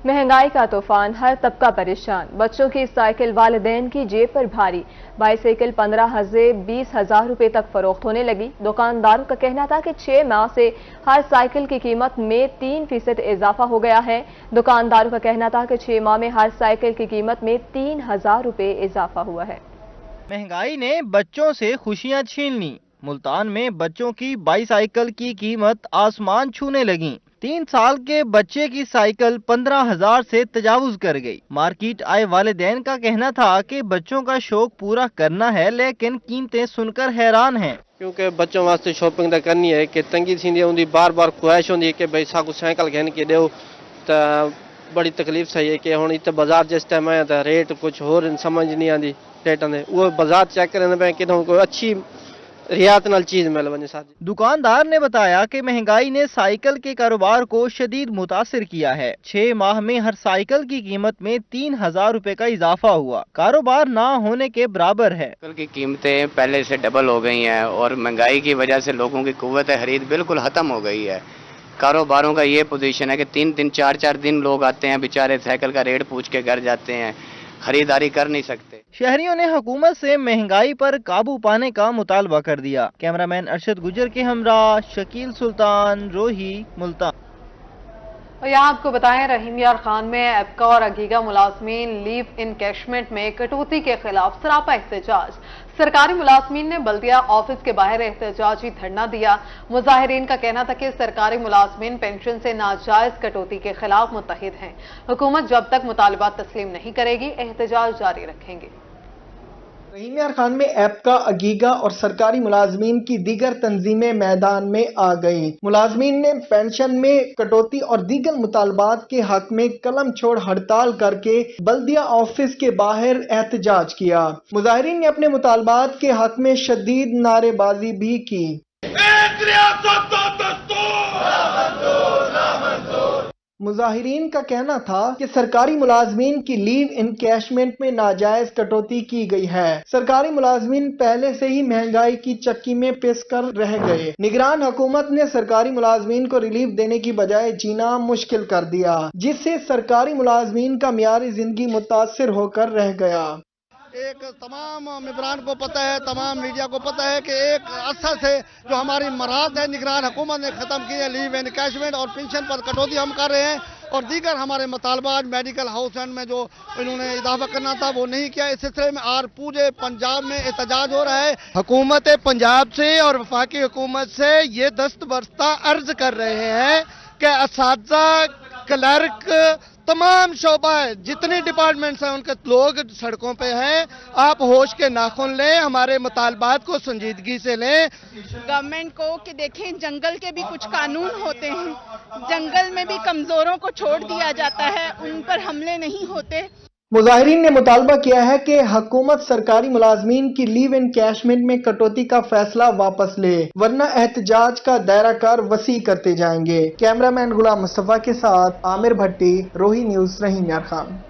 महंगाई का तूफान, हर तबका परेशान। बच्चों की साइकिल वालिदैन की जेब पर भारी। बाईसाइकिल 15 से 20,000 रुपए तक फरोख्त होने लगी। दुकानदारों का कहना था कि 6 माह से हर साइकिल की कीमत में 3% इजाफा हो गया है। दुकानदारों का कहना था कि 6 माह में हर साइकिल की कीमत में 3,000 रुपए इजाफा हुआ है। महंगाई ने बच्चों से खुशियां छीन ली। मुल्तान में बच्चों की बाईसाइकिल की कीमत आसमान छूने लगी। 3 साल के बच्चे की साइकिल 15,000 से तजावुज कर गई। मार्केट आए वालिदैन का कहना था कि बच्चों का शौक पूरा करना है, लेकिन कीमतें सुनकर हैरान हैं। क्योंकि बच्चों वास्ते शॉपिंग तो करनी है कि तंगी थी होंगी, बार बार ख्वाहिश होंगी कि भाई साकू साइकिल घेन के दो, तो बड़ी तकलीफ सही है कि हुण इत्ते बाजार जिस टाइम आया तो रेट कुछ होर समझ नहीं आती। रेटां दे वो बाजार चेक करने पे कितों कोई अच्छी रियायत नाल चीज मिल वने। दुकानदार ने बताया कि महंगाई ने साइकिल के कारोबार को शदीद मुतासिर किया है। 6 माह में हर साइकिल की कीमत में 3,000 रुपए का इजाफा हुआ। कारोबार ना होने के बराबर है। साइकिल की कीमतें पहले से डबल हो गई हैं और महंगाई की वजह से लोगों की कुव्वत खरीद बिल्कुल खत्म हो गई है। कारोबारों का ये पोजीशन है कि 3-3, 4-4 दिन लोग आते हैं, बेचारे साइकिल का रेट पूछ के घर जाते हैं, खरीदारी कर नहीं सकते। शहरियों ने हुकूमत से महंगाई पर काबू पाने का मुतालबा कर दिया। कैमरामैन अरशद गुजर के हमरा शकील सुल्तान, रोही, मुल्तान। और यहाँ आपको बताएं, रहीम यार खान में एप्का और अगीगा मुलाजमीन लीव इनकैशमेंट में कटौती के खिलाफ सरापा एहतजाज। सरकारी मुलाजमीन ने बल्दिया ऑफिस के बाहर एहतजाजी धरना दिया। मुजाहिरीन का कहना था कि सरकारी मुलाजमीन पेंशन से नाजायज कटौती के खिलाफ मुत्तहिद हैं। हुकूमत जब तक मुतालबात तस्लीम नहीं करेगी, एहतजाज जारी रखेंगे। रहीम यार खान में एप्का, अगीगा और सरकारी मुलाजमीन की दीगर तंजीमें मैदान में आ गईं। मुलाजमीन ने पेंशन में कटौती और दीगर मुतालबात के हक में कलम छोड़ हड़ताल करके बल्दिया ऑफिस के बाहर एहतजाज किया। मुजाहिरीन ने अपने मुतालबात के हक में शदीद नारेबाजी भी की। मुजाहिरीन का कहना था कि सरकारी मुलाजमीन की लीव इनकैशमेंट में नाजायज कटौती की गई है। सरकारी मुलाजमीन पहले से ही महंगाई की चक्की में पिस कर रह गए। निगरान हुकूमत ने सरकारी मुलाजमीन को रिलीफ देने की बजाय जीना मुश्किल कर दिया, जिससे सरकारी मुलाजमीन का मियारी जिंदगी मुतासिर होकर रह गया। एक तमाम मेंबरान को पता है, तमाम मीडिया को पता है कि एक अरसा से जो हमारी मराद है निगरान हुकूमत ने ख़त्म की है। लीव एनकैशमेंट और पेंशन पर कटौती हम कर रहे हैं और दीगर हमारे मुतालबात मेडिकल हाउस एंड में जो इन्होंने इजाफा करना था वो नहीं किया। इस सिलसिले में आज पूरे पंजाब में एहतजाज हो रहा है। हुकूमत पंजाब से और वफाकी हुकूमत से ये दस्तबरस्ता अर्ज कर रहे हैं कि असातिज़ा, क्लर्क, तमाम शोबा है, जितने डिपार्टमेंट्स हैं उनके लोग सड़कों पे हैं। आप होश के नाखून लें, हमारे मुतालबात को संजीदगी से लें। गवर्नमेंट को कि देखें, जंगल के भी कुछ कानून होते हैं, जंगल में भी कमजोरों को छोड़ दिया जाता है, उन पर हमले नहीं होते। मुजाहिरीन ने मुतालबा किया है कि हुकूमत सरकारी मुलाजमीन की लीव इनकैशमेंट में कटौती का फैसला वापस ले, वरना एहतजाज का दायरा कार वसी करते जाएंगे। कैमरामैन गुलाम मुस्तफा के साथ आमिर भट्टी, रोही न्यूज, रहीम यार खान।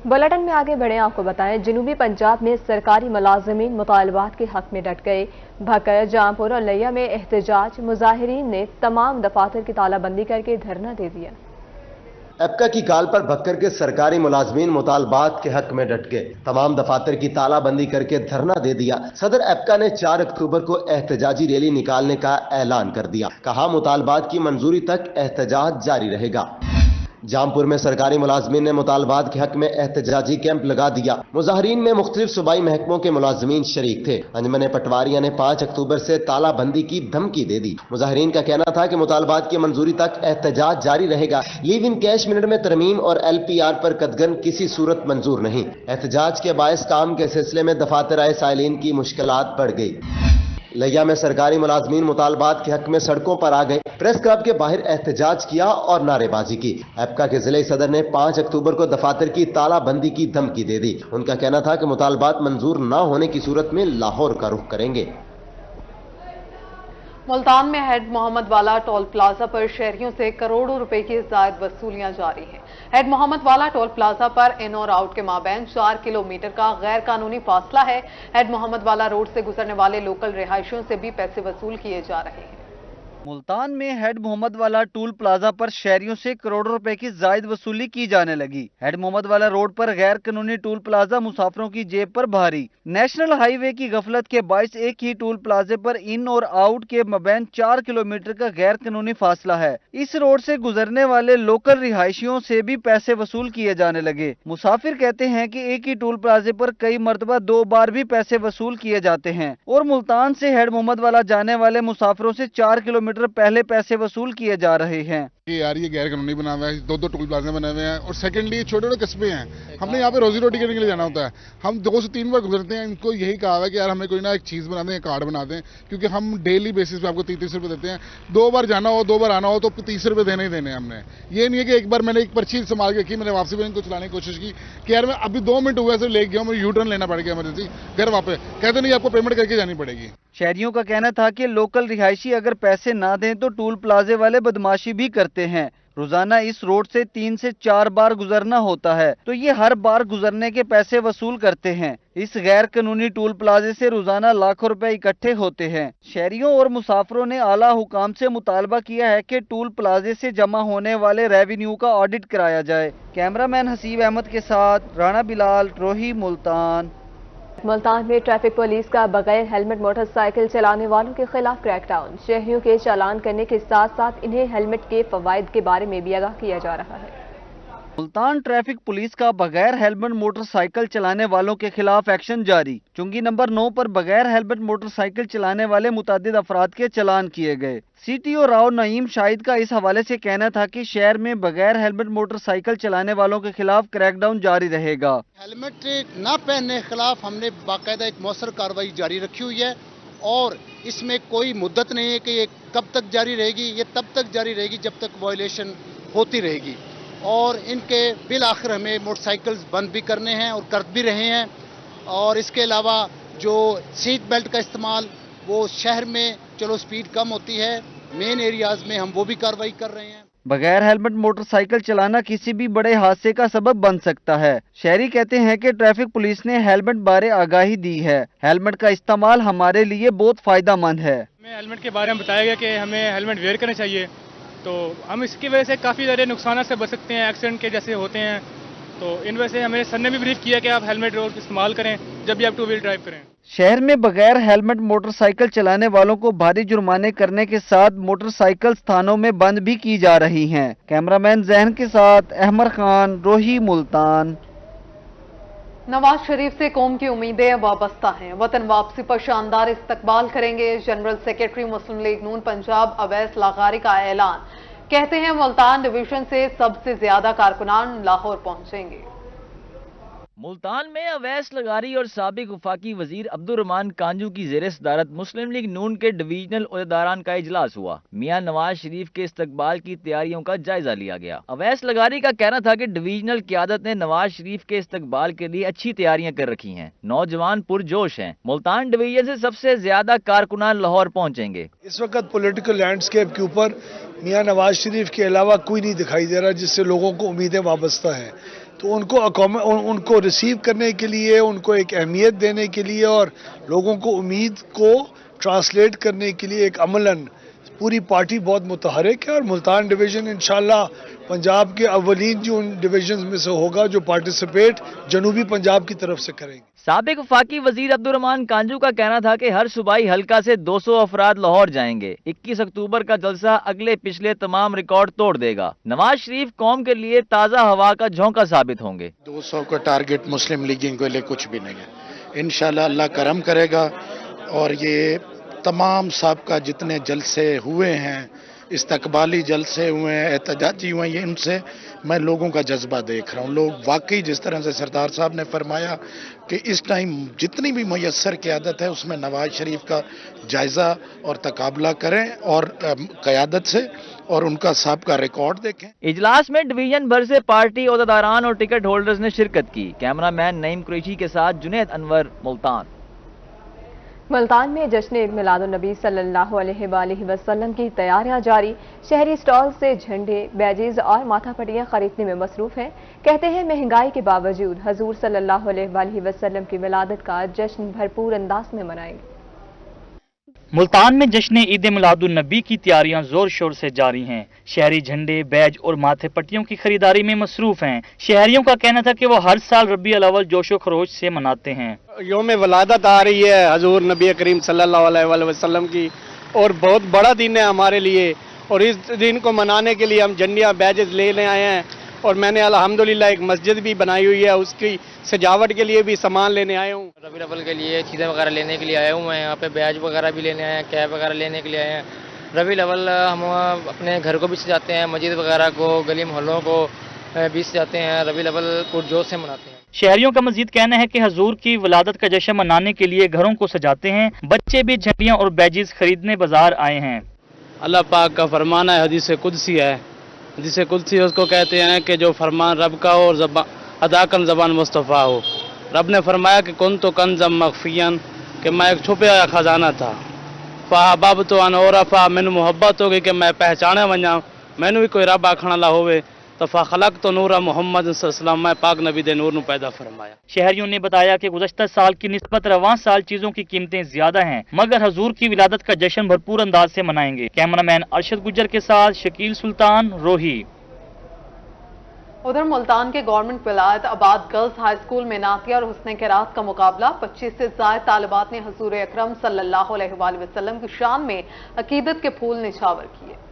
बुलेटिन में आगे बढ़े, आपको बताएं, जनूबी पंजाब में सरकारी मुलाजमीन मुतालबात के हक में डट गए। भक्कर, जामपुर और लिया में एहतजाज। मुजाहिरीन ने तमाम दफातर की तालाबंदी करके धरना दे दिया। एप्का की काल पर भक्कर के सरकारी मुलाजमीन मुतालबात के हक में डट गए। तमाम दफातर की तालाबंदी करके धरना दे दिया। सदर एप्का ने 4 अक्टूबर को एहतजाजी रैली निकालने का ऐलान कर दिया। कहा मुतालबात की मंजूरी तक एहतजाज जारी रहेगा। जामपुर में सरकारी मुलाजमीन ने मुतालबात के हक में एहतजाजी कैंप लगा दिया। मुजाहरीन में मुख्तलिफ सूबाई महकमों के मुलाजमीन शरीक थे। अंजमन पटवारिया ने 5 अक्टूबर से तालाबंदी की धमकी दे दी। मुजाहरीन का कहना था कि मुतालबात की मंजूरी तक एहतजाज जारी रहेगा। लीव इन कैश मिनट में तरमीम और LPR पर कदगन किसी सूरत मंजूर नहीं। एहतजाज के बायस काम के सिलसिले में दफातर आए साइलिन की मुश्किलात बढ़ गई। लिया में सरकारी मुलाजमीन मुतालबात के हक में सड़कों पर आ गए। प्रेस क्लब के बाहर एहतजाज किया और नारेबाजी की। एप्का के जिले सदर ने 5 अक्टूबर को दफातर की तालाबंदी की धमकी दे दी। उनका कहना था कि मुतालबात मंजूर न होने की सूरत में लाहौर का रुख करेंगे। मुल्तान में हेड मोहम्मद वाला टोल प्लाजा पर शहरियों से करोड़ों रुपए की जायद वसूलियां जारी हैं। हेड मोहम्मद वाला टोल प्लाजा पर इन और आउट के माबैन 4 किलोमीटर का गैर कानूनी फासला है। हेड मोहम्मद वाला रोड से गुजरने वाले लोकल रिहायशियों से भी पैसे वसूल किए जा रहे हैं। मुल्तान में हेड मोहम्मद वाला टूल प्लाजा पर शहरियों से करोड़ों रुपए की जायद वसूली की जाने लगी। हेड मोहम्मद वाला रोड पर गैर कानूनी टूल प्लाजा मुसाफिरों की जेब पर भारी। नेशनल हाईवे की गफलत के बायस एक ही टूल प्लाजे पर इन और आउट के मबैन 4 किलोमीटर का गैर कानूनी फासला है। इस रोड से गुजरने वाले लोकल रिहायशियों से भी पैसे वसूल किए जाने लगे। मुसाफिर कहते हैं कि एक ही टूल प्लाजे पर कई मरतबा 2 बार भी पैसे वसूल किए जाते हैं और मुल्तान से हेड मोहम्मद वाला जाने वाले मुसाफिरों से 4 किलोमीटर पहले पैसे वसूल किए जा रहे हैं। यार ये गैर कानूनी बना हुआ है, 2 टूल प्लाजा बने हुए हैं और सेकंडली छोटे छोटे कस्बे हैं। हमने यहाँ पे रोजी रोटी करने के लिए जाना होता है। हम 2 से 3 बार गुजरते हैं। इनको यही कहा है कि यार हमें कोई ना एक चीज बना दें, कार्ड बना दें, क्योंकि हम डेली बेसिस पे आपको 30 रुपए देते हैं। 2 बार जाना हो 2 बार आना हो तो 30 रुपए देने ही देने हमने। ये नहीं है कि एक बार मैंने एक पर्ची संभाल के रखी, मैंने वापसी में इनको चलाने की कोशिश की कि यार मैं अभी 2 मिनट हुआ से ले गया, मुझे यू टर्न लेना पड़ गया इमरजेंसी, घर वापस कहते नहीं आपको पेमेंट करके जानी पड़ेगी। शहरियों का कहना था कि लोकल रिहायशी अगर पैसे ना दें तो टूल प्लाजे वाले बदमाशी भी करते हैं। रोजाना इस रोड से 3 से 4 बार गुजरना होता है तो ये हर बार गुजरने के पैसे वसूल करते हैं। इस गैर कानूनी टूल प्लाजे से रोजाना लाखों रुपए इकट्ठे होते हैं। शहरियों और मुसाफिरों ने आला हुकाम से मुतालबा किया है कि टूल प्लाजे से जमा होने वाले रेवेन्यू का ऑडिट कराया जाए। कैमरामैन हसीब अहमद के साथ राणा बिलाल, रोही, मुल्तान। मुल्तान में ट्रैफिक पुलिस का बगैर हेलमेट मोटरसाइकिल चलाने वालों के खिलाफ क्रैकडाउन। शहरियों के चालान करने के साथ साथ इन्हें हेलमेट के फवायद के बारे में भी आगाह किया जा रहा है। मुल्तान ट्रैफिक पुलिस का बगैर हेलमेट मोटरसाइकिल चलाने वालों के खिलाफ एक्शन जारी। चुंगी नंबर 9 पर बगैर हेलमेट मोटरसाइकिल चलाने वाले मुतादिद अफराद के चालान किए गए। सीटीओ राव नईम शाहिद का इस हवाले से कहना था कि शहर में बगैर हेलमेट मोटरसाइकिल चलाने वालों के खिलाफ क्रैकडाउन जारी रहेगा। हेलमेट न पहनने के खिलाफ हमने बाकायदा एक मौसर कार्रवाई जारी रखी हुई है और इसमें कोई मुद्दत नहीं है कि ये कब तक जारी रहेगी। ये तब तक जारी रहेगी जब तक वायलेशन होती रहेगी और इनके बिल आखिर हमें मोटरसाइकिल्स बंद भी करने हैं और कर भी रहे हैं। और इसके अलावा जो सीट बेल्ट का इस्तेमाल वो शहर में चलो स्पीड कम होती है, मेन एरियाज में हम वो भी कार्रवाई कर रहे हैं। बगैर हेलमेट मोटरसाइकिल चलाना किसी भी बड़े हादसे का सबब बन सकता है। शहरी कहते हैं कि ट्रैफिक पुलिस ने हेलमेट बारे आगाही दी है। हेलमेट का इस्तेमाल हमारे लिए बहुत फायदेमंद है। हमें हेलमेट के बारे में बताया गया कि हमें हेलमेट वेयर करना चाहिए, तो हम इसकी वजह से काफ़ी ज़्यादा नुकसान से बच सकते हैं, एक्सीडेंट के जैसे होते हैं। तो इन वजह से हमें सर ने भी ब्रीफ किया कि आप हेलमेट रोड इस्तेमाल करें जब भी आप 2 व्हील ड्राइव करें। शहर में बगैर हेलमेट मोटरसाइकिल चलाने वालों को भारी जुर्माने करने के साथ मोटरसाइकिल थानों में बंद भी की जा रही हैं। कैमरामैन जहन के साथ अहमद खान, रोही, मुल्तान। नवाज शरीफ से कौम की उम्मीदें वाबस्ता हैं। वतन वापसी पर शानदार इस्तकबाल करेंगे। जनरल सेक्रेटरी मुस्लिम लीग नून पंजाब अवैस लगारी का ऐलान। कहते हैं मुल्तान डिवीजन से सबसे ज्यादा कारकुनान लाहौर पहुंचेंगे। मुल्तान में अवैस लगारी और साबिक वफाकी वजीर अब्दुर्रहमान कांजू की ज़ेर सदारत मुस्लिम लीग नून के डिवीजनल ओहदेदारान का इजलास हुआ। मियां नवाज शरीफ के इस्तकबाल की तैयारियों का जायजा लिया गया। अवैस लगारी का कहना था कि डिवीजनल क़यादत ने नवाज शरीफ के इस्तकबाल के लिए अच्छी तैयारियां कर रखी हैं। नौजवान पुरजोश हैं। मुल्तान डिवीजन से सबसे ज्यादा कारकुनान लाहौर पहुँचेंगे। इस वक्त पोलिटिकल लैंडस्केप के ऊपर मियां नवाज शरीफ के अलावा कोई नहीं दिखाई दे रहा जिससे लोगों को उम्मीदें वाबस्ता हैं। तो उनको रिसीव करने के लिए, उनको एक अहमियत देने के लिए और लोगों को उम्मीद को ट्रांसलेट करने के लिए एक अमलन पूरी पार्टी बहुत मुतहरिक है। और मुल्तान डिवीजन इंशाल्लाह पंजाब के अव्वलीन जो उन डिवीजन में से होगा जो पार्टिसिपेट जनूबी पंजाब की तरफ से करेंगे। साबिक वफाकी वजीर अब्दुर्रहमान कांजू का कहना था कि हर सूबाई हल्का से 200 अफराद लाहौर जाएंगे। 21 अक्टूबर का जलसा अगले पिछले तमाम रिकॉर्ड तोड़ देगा। नवाज शरीफ कौम के लिए ताज़ा हवा का झोंका साबित होंगे। 200 का टारगेट मुस्लिम लीगिंग के लिए कुछ भी नहीं है। इंशाल्लाह अल्लाह करम करेगा और ये तमाम साहब जितने जलसे हुए हैं, इस्तकबाली जलसे हुए हैं, एहतजाजी हुए हैं, इनसे मैं लोगों का जज्बा देख रहा हूँ। लोग वाकई जिस तरह से सरदार साहब ने फरमाया कि इस टाइम जितनी भी मुयस्सर क़यादत है उसमें नवाज शरीफ का जायज़ा और तकाबला करें और क़यादत से और उनका साहब का रिकॉर्ड देखें। इजलास में डिवीजन भर से पार्टी ओहदेदारान और टिकट होल्डर्स ने शिरकत की। कैमरामैन नईम कुरैशी के साथ जुनैद अनवर, मुल्तान। मुल्तान में जश्न मिलादुन्नबी सल्लल्लाहु अलैहि वसल्लम की तैयारियां जारी। शहरी स्टॉल से झंडे, बैजेज और माथापट्टियां खरीदने में मसरूफ हैं। कहते हैं महंगाई के बावजूद हजूर सल्लल्लाहु अलैहि वसल्लम की विलादत का जश्न भरपूर अंदाज में मनाएंगे। मुल्तान में जश्न ईद मिलादुन नबी की तैयारियां जोर शोर से जारी हैं। शहरी झंडे, बैज और माथे पट्टियों की खरीदारी में मसरूफ हैं। शहरियों का कहना था कि वो हर साल रबी अल अव्वल जोशो खरोश से मनाते हैं। योम वलादत आ रही है हजूर नबी करीम सल्लल्लाहु अलैहि वसल्लम की, और बहुत बड़ा दिन है हमारे लिए, और इस दिन को मनाने के लिए हम झंडियाँ बैजेस लेने आए हैं। और मैंने अल्हम्दुलिल्लाह एक मस्जिद भी बनाई हुई है, उसकी सजावट के लिए भी सामान लेने आया हूँ। रबी अव्वल के लिए चीज़ें वगैरह लेने के लिए आया हूँ मैं यहाँ पे, बैज वगैरह भी लेने आए हैं, कैप वगैरह लेने के लिए आए हैं। रबी अव्वल हम अपने घर को भी सजाते हैं, मस्जिद वगैरह को, गली मोहल्लों को भी सजाते हैं। रबी अव्वल पुरजोश से मनाते हैं। शहरियों का मजीद कहना है कि हजूर की विलादत का जश्न मनाने के लिए घरों को सजाते हैं। बच्चे भी झंडियाँ और बैजेस खरीदने बाजार आए हैं। अल्लाह पाक का फरमान है, हदीस कुदसी है। हदीस कुदसी उसको कहते हैं कि जो फरमान रब का हो और अदा कन ज़बान मुस्तफ़ा हो। रब ने फरमाया कि कुन तो कंज़म मखफियन, कि मैं एक छुपे हुआ खजाना था। फ़ाहबब तो अनौरफ़ा, मैंने मोहब्बत हो गई कि मैं पहचाने वञा, मैंने भी कोई रब आखण ला होवे तो फ़खलक तो नूरा मोहम्मद सल्लल्लाहु, मैं पाक नबी दे नूर नू पैदा फरमाया। शहरियों ने बताया कि गुज़श्ता साल की निस्बत रवां साल चीजों की कीमतें ज्यादा हैं, मगर हजूर की विलादत का जश्न भरपूर अंदाज से मनाएंगे। कैमरामैन अरशद गुज्जर के साथ शकील सुल्तान, रोही। उधर मुल्तान के गवर्नमेंट विलायत आबाद गर्ल्स हाई स्कूल में नातिया और हुस्न किरात का मुकाबला 25 से ज्यादा तालिबात ने हजूर अकरम सल्लल्लाहु अलैहि वसल्लम की शान में अकीदत के फूल निछावर किए।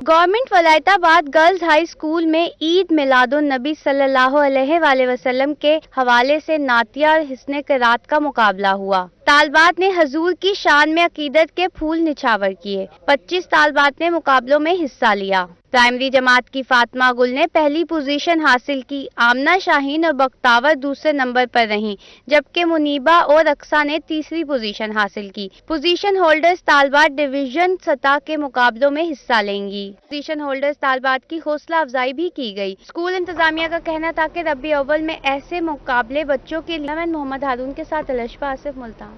गवर्नमेंट वलायताबाद गर्ल्स हाई स्कूल में ईद मिलादुन नबी सल्लल्लाहु अलैहि वसल्लम के हवाले से नातिया और हुस्न किरात का मुकाबला हुआ। तालबात ने हजूर की शान में अकीदत के फूल निछावर किए। 25 तालबात ने मुकाबलों में हिस्सा लिया। प्राइमरी जमात की फातिमा गुल ने पहली पोजीशन हासिल की। आमना शाहीन और बख्तावर दूसरे नंबर पर रहीं, जबकि मुनीबा और अक्सा ने तीसरी पोजीशन हासिल की। पोजीशन होल्डर्स तालबात डिवीजन सतह के मुकाबलों में हिस्सा लेंगी। पोजीशन होल्डर्स तालबात की हौसला अफजाई भी की गई। स्कूल इंतजामिया का कहना था कि रबी अव्वल में ऐसे मुकाबले बच्चों के लिए। मैं मोहम्मद हारून के साथ अलशफा आसिफ, मुल्तान।